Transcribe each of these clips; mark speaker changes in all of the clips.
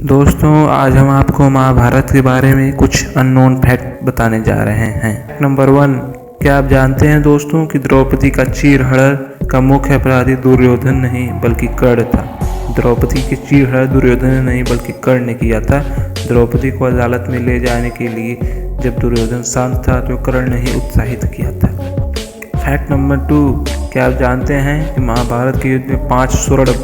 Speaker 1: दोस्तों, आज हम आपको महाभारत के बारे में कुछ अननोन फैक्ट बताने जा रहे हैं। नंबर 1, क्या आप जानते हैं दोस्तों कि द्रौपदी का चीरहरण का मुख्य अपराधी दुर्योधन नहीं बल्कि कर्ण था। द्रौपदी के चीरहरण दुर्योधन ने नहीं बल्कि कर्ण ने किया था। द्रौपदी को अदालत में ले जाने के लिए जब दुर्योधन शांत था तो कर्ण ने ही उत्साहित किया था। फैक्ट नंबर 2, क्या आप जानते हैं कि महाभारत के युद्ध में 5 स्वर्ण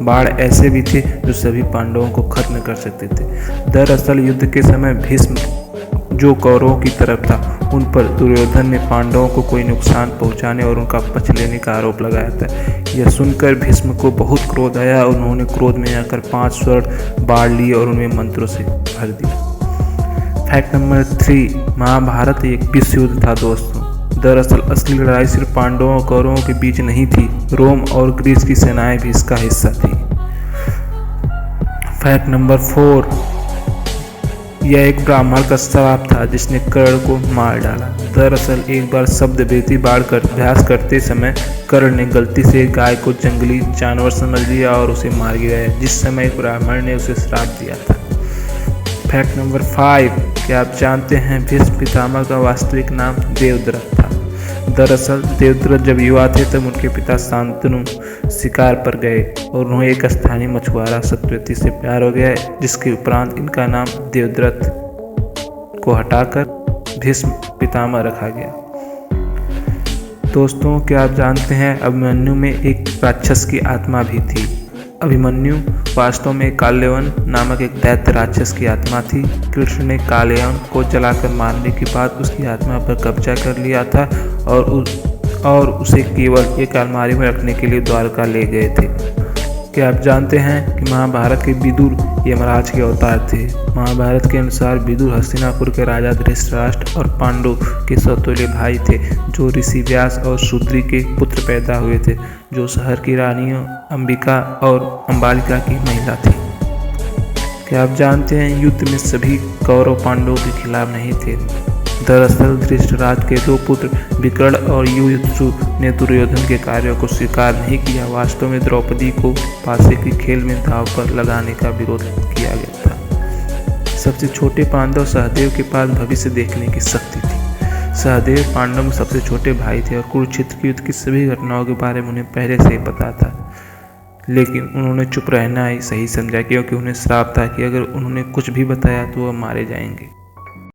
Speaker 1: बाण ऐसे भी थे जो सभी पांडवों को खत्म कर सकते थे। दरअसल युद्ध के समय भीष्म जो कौरवों की तरफ था, उन पर दुर्योधन ने पांडवों को कोई नुकसान पहुंचाने और उनका पक्ष लेने का आरोप लगाया था। यह सुनकर भीष्म को बहुत क्रोध आया। उन्होंने क्रोध में आकर 5 स्वर्ण बाण लिए और उनमें मंत्रों से भर दिया। फैक्ट नंबर 3, महाभारत एक विश्व युद्ध था दोस्तों। दरअसल असली लड़ाई सिर्फ पांडवों और कौरवों के बीच नहीं थी, रोम और ग्रीस की सेनाएं भी इसका हिस्सा थी। फैक्ट नंबर 4, यह एक ब्राह्मण का श्राप था जिसने कर्ण को मार डाला। दरअसल एक बार शब्द बेदी बाढ़ कर अभ्यास करते समय कर्ण ने गलती से गाय को जंगली जानवर समझ लिया और उसे मार गिराया, जिस समय एक ब्राह्मण ने उसे श्राप दिया था। फैक्ट नंबर 5, क्या आप जानते हैं भीष्म पितामह का वास्तविक नाम देवव्रत था। दरअसल देवव्रत जब युवा थे तब उनके पिता शांतनु शिकार पर गए और उन्हें एक स्थानीय मछुआरा सत्यवती से प्यार हो गया, जिसके उपरांत इनका नाम देवव्रत को हटाकर भीष्म पितामह रखा गया। दोस्तों, क्या आप जानते हैं अभिमन्यु में एक राक्षस की आत्मा भी थी। अभिमन्यु वास्तव में काल्यवन नामक एक दैत्य राक्षस की आत्मा थी। कृष्ण ने काल्यवन को जलाकर मारने के बाद उसकी आत्मा पर कब्जा कर लिया था और उसे केवल एक अलमारी में रखने के लिए द्वारका ले गए थे। क्या आप जानते हैं कि महाभारत के विदुर यमराज के अवतार थे। महाभारत के अनुसार विदुर हस्तिनापुर के राजा धृतराष्ट्र और पांडु के सौतेले भाई थे, जो ऋषि व्यास और शूद्री के पुत्र पैदा हुए थे, जो शहर की रानियों अंबिका और अंबालिका की महिला थी। क्या आप जानते हैं युद्ध में सभी कौरव पांडवों के खिलाफ नहीं थे। दरअसल धृतराष्ट्र के 2 पुत्र विकर्ण और युयुत्सु ने दुर्योधन के कार्यों को स्वीकार नहीं किया। वास्तव में द्रौपदी को पासे के खेल में दांव पर लगाने का विरोध किया गया था। सबसे छोटे पांडव सहदेव के पास भविष्य देखने की शक्ति थी। सहदेव पांडव में सबसे छोटे भाई थे और कुरुक्षेत्र के युद्ध की सभी घटनाओं के बारे में उन्हें पहले से ही पता था, लेकिन उन्होंने चुप रहना ही सही समझा, क्योंकि उन्हें श्राप था कि अगर उन्होंने कुछ भी बताया तो वह मारे जाएंगे।